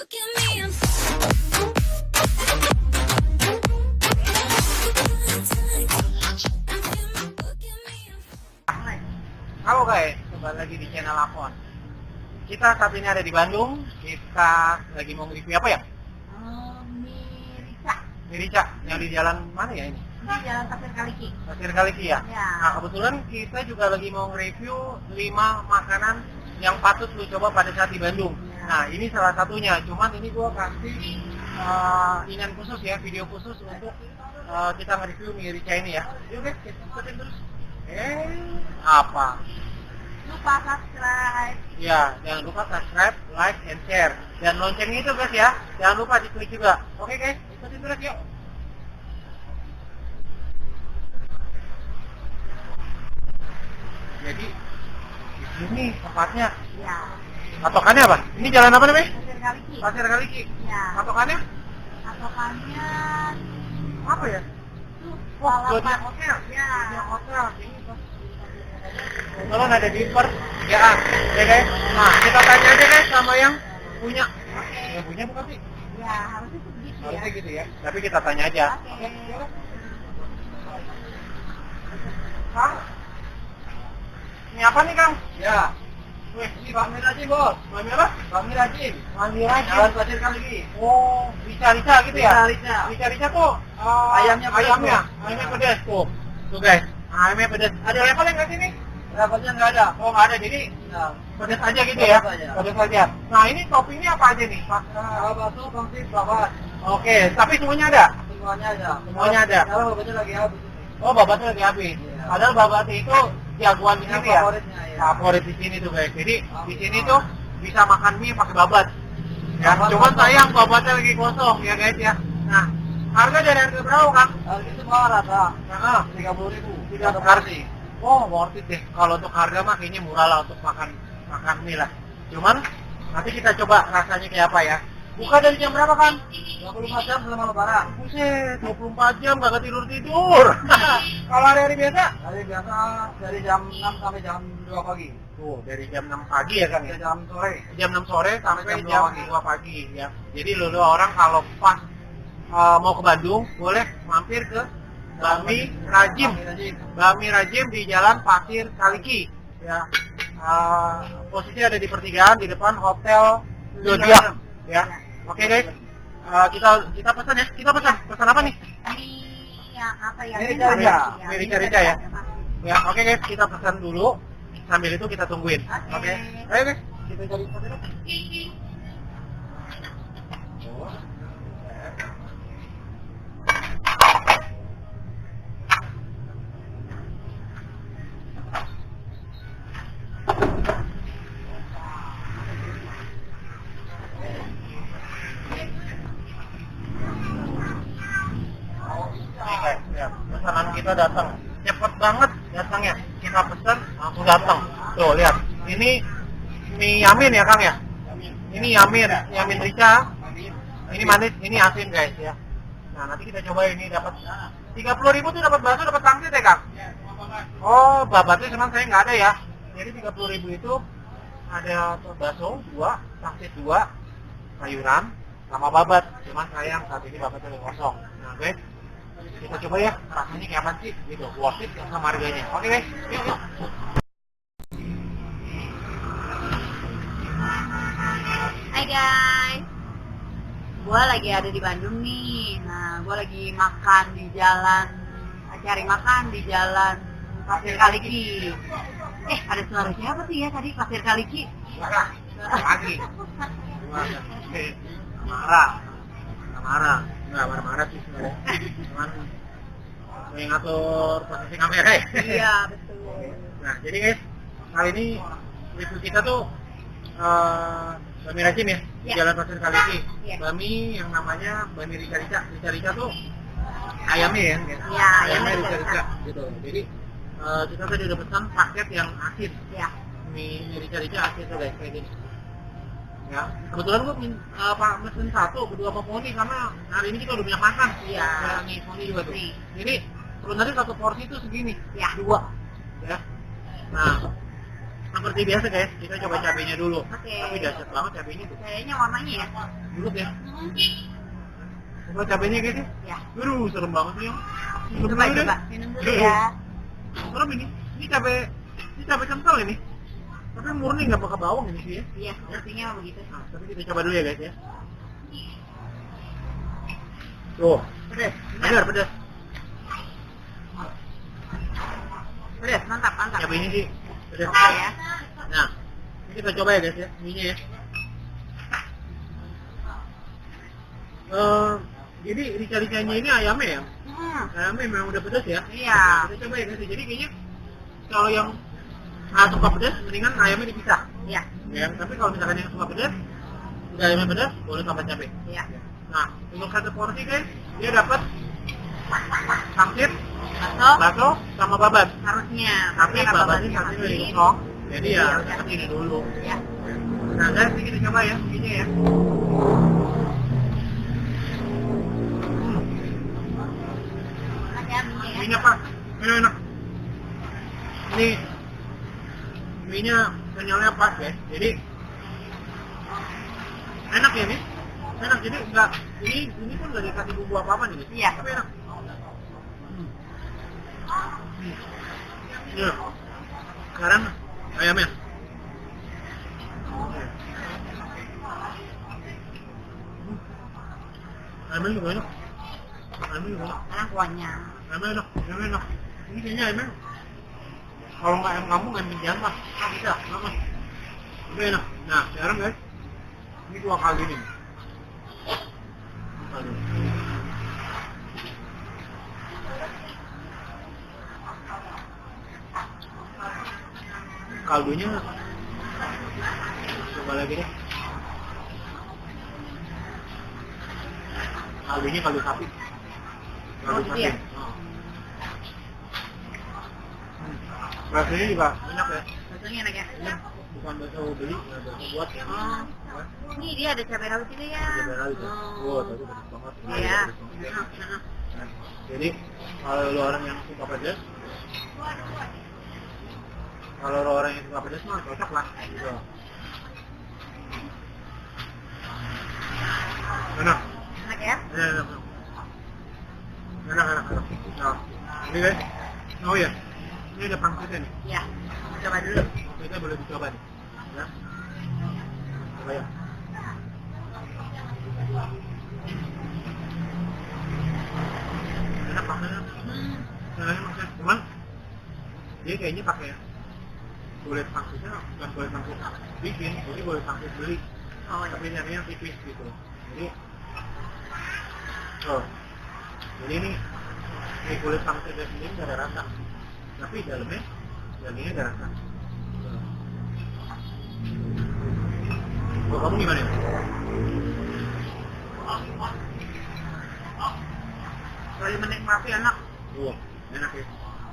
Halo guys, kembali lagi di channel Akon. Kita saat ini ada di Bandung. Kita lagi mau review apa ya? Mie rica. Yang di jalan mana ya ini? Di Jalan Pasir Kaliki. Pasir Kaliki ya? Ya. Nah kebetulan kita juga lagi mau review 5 makanan yang patut lu coba pada saat di Bandung. Ya. Nah ini salah satunya, cuman ini gua kasih inian khusus ya, video khusus untuk kita nge-review mie rica ini ya. Yuk guys, kita ikutin terus. Apa? Lupa subscribe. Ya, jangan lupa subscribe, like, and share. Dan lonceng itu guys ya, jangan lupa diklik juga. Oke guys, ikutin terus yuk. Jadi, di sini tempatnya. Ya. Patokannya apa? Ini jalan apa namanya? Pasir Kaliki. Pasir Kaliki. Ya. Patokannya? Patokannya Apa ya? Balapan. hotel. Ya. Zodiac hotel. Ini kebetulan ada di pertigaan, ya guys. Nah, kita tanya aja guys sama yang punya. Oke. Yang punya bukan sih? Ya, harusnya tuh begitu ya. Harusnya gitu ya. Tapi kita tanya aja. Oke. Kang, ini apa nih Kang? Ya, Wih, ini Bang Mirajim bos. Mami apa? Bang Mirajim. Mami Raja. Jalan Pasir Kaliki. Oh, rica-rica gitu ya? Rica-rica. Rica-rica tuh Ayamnya pedas, ayamnya tuh. pedas tuh. Tuh guys, ayamnya pedas. Ada level yang nggak sini? Levelnya nggak ada. Oh nggak ada, jadi Nah, pedas aja gitu ya? Pedas aja. Pedas aja. Nah ini toppingnya apa aja nih? Pak? bakso, pangsit, babat. Oke, tapi semuanya ada? Semuanya ada. Semuanya ada. Sekarang babatnya lagi habis. Oh babatnya lagi habis. Iya. Padahal babat itu jagoan di Yang sini ya? favoritnya ya. Favorit di sini tuh guys. Jadi di sini tuh bisa makan mie pakai babat. Ya, Babat, cuman babat. sayang babatnya lagi kosong ya guys ya. Nah, harga dari harga berapa Kang? Harga semua rata. Nah, 30.000. Tidak Satu harga. porsi. Oh, worth it deh. Kalau untuk harga mah kayaknya murah lah untuk makan mie lah. Cuman nanti kita coba rasanya kayak apa ya. Buka dari jam berapa kan? 24 jam selama lebaran. Buset, 24 jam gak tidur-tidur. Kalau hari-hari biasa? Hari biasa dari jam 6 sampai jam 2 pagi. Tuh, dari jam 6 pagi ya kan ya? Jam sore. Jam 6 sore sampai Sampai jam jam 2 pagi ya. Jadi lu orang kalau pas mau ke Bandung boleh mampir ke Bami Rajim. Bami Rajim di Jalan Pasir Kaliki ya. Posisinya ada di pertigaan di depan Hotel Zodiac ya. Oke guys. Kita pesan ya. Kita pesan apa nih? Mie yang apa ya? Mie rica-rica. Mie rica-rica ya. Ya, oke guys, kita pesan dulu. Sambil itu kita tungguin. Oke. Ayo guys, kita cari pesan dulu. Nih guys, ya, pesanan kita datang. Cepet banget datangnya. Kita pesan langsung datang. Tuh lihat, ini mie yamin ya Kang ya. Ini yamin rica. Ini manis, ini asin guys ya. Nah nanti kita coba ini dapat 30.000 tuh dapat bakso, dapat pangsit ya Kang. Oh babatnya cuman saya nggak ada ya. Jadi 30.000 itu ada bakso 2, pangsit 2, sayuran sama babat. Cuman sayang saat ini babatnya lagi kosong. Nah guys, kita coba ya rasanya kayak apa sih gitu, worth it sama harganya. Oke guys, yuk. Hai guys, gue lagi ada di Bandung nih. Nah, gue lagi makan di jalan, cari makan di jalan Pasir Kaliki. Ada suara siapa sih ya tadi Pasir Kaliki? Lagi marah nggak marah sih sebenarnya, cuman yang ngatur posisi kamera ya. Iya betul. Nah jadi guys, kali ini review kita tuh Bami Rajim ya, di Ya. Jalan Pasir Kaliki. Ya. Bami yang namanya Bami rica-rica. Rica-rica tuh ayamnya ya, guys. Ya, Ayamnya ayamnya rica-rica gitu. Jadi kita tadi udah pesan paket yang asin. Ya. Mie rica-rica asin tuh guys, kayak gini. Ya, kebetulan gue pesen satu, berdua sama Poni karena hari ini kita udah banyak makan. Iya. Ya, nih Poni juga tuh. Nih. Jadi sebenarnya satu porsi itu segini, Ya. 2. Ya. Nah, seperti biasa guys, kita coba cabenya dulu. Oke. Tapi dahsyat banget cabenya tuh. Kayaknya warnanya ya. Bulut ya. Hmm. Coba cabenya guys ya. Ya. Aduh, serem banget nih. Minum Coba dulu deh. coba minum dulu ya. Serem ini. Ini cabai kental ini. Tapi murni nggak pakai bawang ini sih ya. Iya, sepertinya begitu. Nah, tapi kita coba dulu ya guys ya. Tuh, Pedas. benar pedas. Pedas, mantap, mantap. Cabenya sih pedas. Oke ya. Nah, ini kita coba ya guys ya, minyak ya. Jadi rica-ricanya ini ayamnya ya. Ayamnya memang udah pedas ya. Iya. Nah, kita coba ya guys. Jadi kayaknya kalau yang nggak suka pedas, mendingan ayamnya dipisah. Iya. Ya, tapi kalau misalkan yang suka pedas, udah ayamnya pedas, boleh tambah cabai. Iya. Nah, untuk satu porsi guys, dia dapat pangsit, Bakso bakso, sama babat. harusnya. Tapi karena babatnya babatnya satu dari masih. kosong, jadi ya Iya, kita ini dulu. Ya. Nah guys, ini kita coba ya, ini ya. Enak ya minyak ya. Minyak pak, enak. Ini minyak kenyalnya pas ya, jadi enak ya nih. Enak, jadi enggak, ini pun nggak dikasih bumbu apa-apa nih. Iya. Tapi enak. Ya. Sekarang ayamnya. Ayamnya juga enak. Ayamnya juga enak. Karena kuahnya. Ayamnya enak. Ayamnya enak. Ini kayaknya ayamnya. Kalau nggak ayam kampung, ayam jantan. Nggak bisa. Nggak. Ini enak. Nah, sekarang guys, ini 2 kali nih. Aduh. Kaldunya coba lagi deh. Kaldunya kaldu sapi. Oh, gitu ya? Oh. Rasanya juga enak ya. Baksonya enak ya. Ini bukan bakso beli, ya bakso buat ya. Oh. Ini dia ada cabai rawit juga ya. Cabai rawit ya. Wah, tapi pedas banget. Iya. Pedas banget ya. Nah, jadi kalau lu orang yang suka pedas, kalau lu orang yang suka pedas mah cocok lah gitu. Enak. Enak ya. Enak. Enak. Nah, ini guys. Oh ya, ini ada pangsitnya nih. Iya. Coba dulu. Kita boleh dicoba nih. Ya. Coba ya. Enak pangsitnya. Enaknya maksudnya cuman dia kayaknya pakai kulit pangsitnya bukan kulit pangsit bikin, jadi kulit pangsit beli. Oh ya. Tapi nyarinya tipis gitu. Jadi oh. Jadi ini di kulit pangsitnya sendiri nggak ada rasa. Tapi dalamnya dagingnya ada rasa. Kalau kamu gimana? Kalau menikmati enak. Oh, enak ya.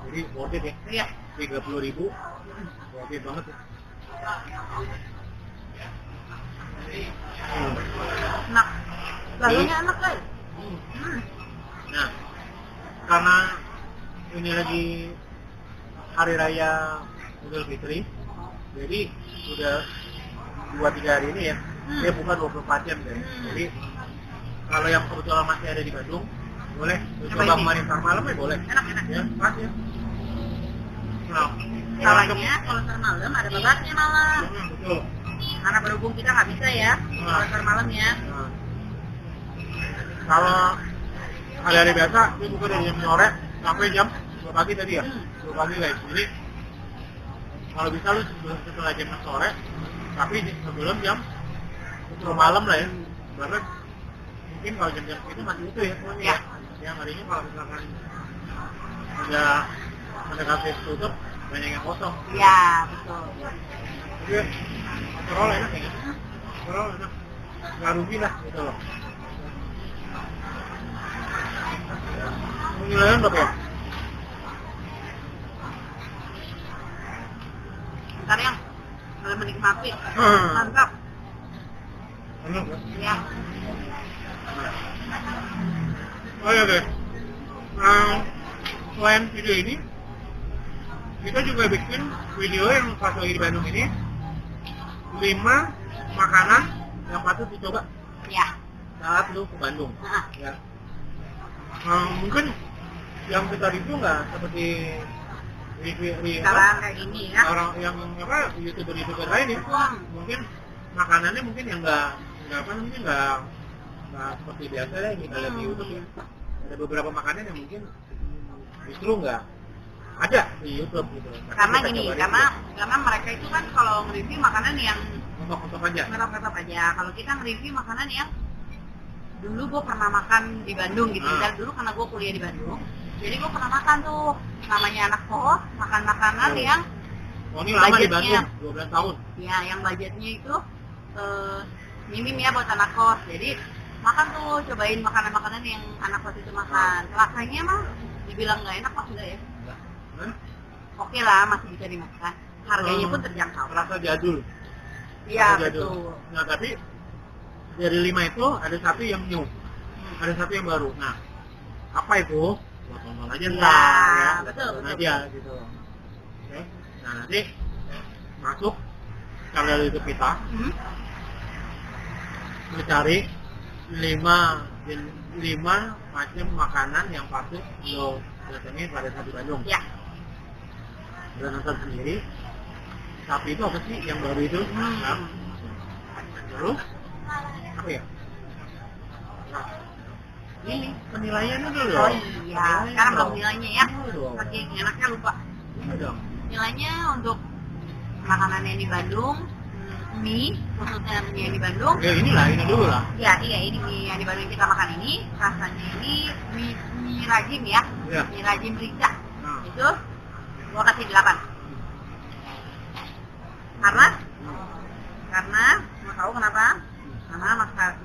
Jadi worth it ya. Iya. 30.000 worth it banget ya. Enak. Baksonya enak guys. Nah, karena ini lagi hari raya Idul Fitri, jadi sudah 2-3 hari ini ya, dia buka 24 jam guys. Jadi kalau yang kebetulan masih ada di Bandung, boleh coba kemarin ntar malam ya boleh. Enak. Ya, pas ya. Nah, Salahnya kalau ntar malam ada babatnya malah. betul. Karena berhubung kita nggak bisa ya kalau ntar malam ya. Nah, kalau hari-hari biasa dia buka dari jam sore sampai jam 2 pagi tadi ya. 2 pagi guys. Jadi kalau bisa lu setelah jam 6 sore, tapi sebelum jam 10 malam lah ya. Karena mungkin kalau jam-jam itu masih utuh ya semuanya ya. Yang harinya kalau misalkan udah mendekati tutup, banyak yang kosong. Iya betul. Jadi overall enak ya. Overall enak. Nggak rugi lah gitu loh. Penilaian berapa ya? Ntar yang kalau menikmati mantap. Enak ya? Ya. Oh iya guys. Selain video ini, kita juga bikin video yang pas lagi di Bandung ini 5 makanan yang patut dicoba Ya. saat lu ke Bandung. Nah, Ya. Mungkin yang kita review nggak seperti review sekarang kayak gini ya. orang yang apa youtuber lain ya. Mungkin makanannya mungkin yang nggak seperti biasa ya kita lihat di YouTube ya. Ada beberapa makanan yang mungkin justru nggak ada di YouTube gitu. Tapi Karena kita gini, coba karena mereka itu kan kalau nge-review makanan yang untuk aja. ngetop-ngetop aja. Kalau kita nge-review makanan yang dulu gue pernah makan di Bandung gitu. Dan dulu karena gue kuliah di Bandung, jadi gue pernah makan tuh namanya anak kos, makan makanan yang Oh ini lama di budgetnya. Bandung, 12 tahun. ya yang budgetnya itu minim ya buat anak kos. Jadi makan tuh, cobain makanan-makanan yang anak kos itu makan. Rasanya mah dibilang nggak enak maksudnya ya. Hah? Oke lah, masih bisa dimakan. Harganya pun terjangkau. Rasa jadul. Iya Rasa jadul. betul. Nah tapi dari 5 itu ada satu yang new, ada satu yang baru. Nah apa itu? Buat tonton aja Ya, ntar ya. betul, Tonton betul. aja gitu. Oke. Nah nanti masuk channel YouTube kita, mencari 5 macam makanan yang patut lo datengin pada saat di Bandung. Ya. Udah nonton sendiri. Tapi itu apa sih yang baru itu? Nah, terus apa ya? Nah, ini penilaiannya dulu. Oh iya, sekarang belum dong. nilainya ya. Iya dong. Saking enaknya lupa. Iya dong. Nilainya untuk makanan yang di Bandung, mie, khususnya mie yang di Bandung. Ya inilah, ini dulu lah. Ya, iya ini mie yang di Bandung kita makan ini, rasanya ini mie rajim ya. Iya. Mie rajim rica. Nah. Itu gua kasih 8. Karena mau tahu kenapa? Karena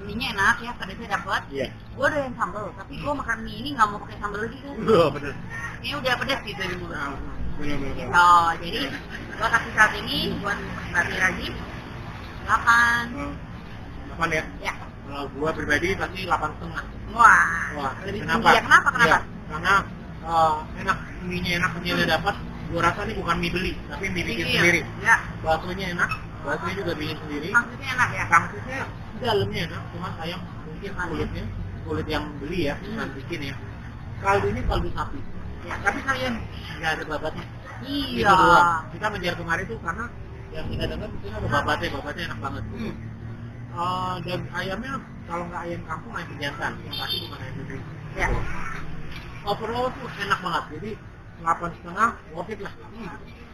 mie-nya enak ya, pedasnya dapet. Iya. Gue udah yang sambal, tapi gue makan mie ini nggak mau pakai sambal lagi kan. Iya benar. Ini udah pedas gitu di mulut. Nah, benar. Oh, jadi gue kasih saat ini buat mie rajim 8. 8 ya. Ya. Kalau gua pribadi pasti 8,5. Wah, lebih tinggi ya. Kenapa? Iya, karena enak, mie-nya enak, mie-nya dapat. Gua rasa ini bukan mie beli, tapi mie bikin Iya. sendiri. Ya. Baksonya enak, baksonya juga bikin sendiri. Maksudnya enak ya. Pangsitnya dalamnya enak, cuma sayang mungkin kulit yang beli ya, bukan bikin ya. Kaldunya kaldu sapi. Ya. Tapi sayang nggak ada babatnya. Iya. Itu doang. Kita mengejar kemarin tuh karena yang kita dengar itu ada babatnya enak banget. Dan ayamnya kalau nggak ayam kampung ayam pejantan, yang pasti bukan ayam negeri. Ya. Overall tuh enak banget, jadi 8,5 worth it lah.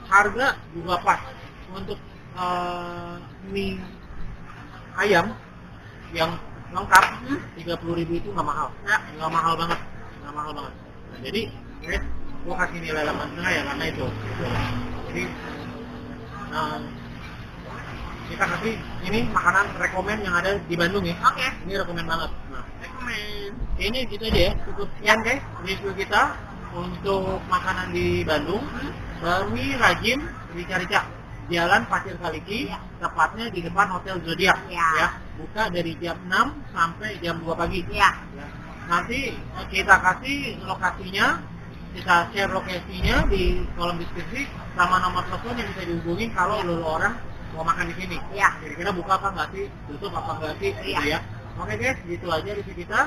Harga juga pas untuk mie ayam yang lengkap 30.000 itu nggak mahal, nggak mahal banget. Nah, jadi guys, gua kasih nilai 8,5 ya karena itu. Jadi kita kasih ini makanan rekomen yang ada di Bandung ya. Oke. Ini rekomen banget. Nah, Rekomen. ini gitu aja ya, cukup sekian guys review kita untuk makanan di Bandung. Mie rajim rica-rica, Jalan Pasir Kaliki, tepatnya di depan Hotel Zodiac. Ya. Buka dari jam 6 sampai jam 2 pagi. Ya. Ya. Nanti kita kasih lokasinya, kita share lokasinya di kolom deskripsi sama nomor telepon yang bisa dihubungin kalau lo orang mau makan di sini. Ya. Kira-kira buka apa nggak sih, tutup apa nggak sih, gitu ya. Oke guys, gitu aja review kita.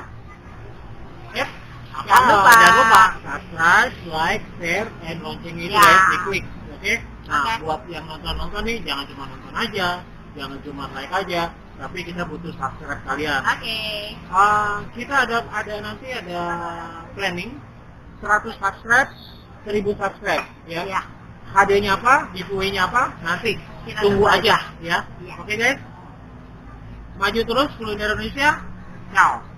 Yep. Jangan lupa. Subscribe, like, share, and lonceng itu Ya. guys, diklik. Oke. Nah, Oke. buat yang nonton nih, jangan cuma nonton aja, jangan cuma like aja, tapi kita butuh subscribe kalian. Oke. Kita ada nanti ada planning 100 subscribe, 1000 subscribe ya. Ya. Hadiahnya apa, giveaway-nya apa, nanti Kita tunggu tunggu aja ya. Ya. Oke guys, maju terus kuliner Indonesia. Ciao.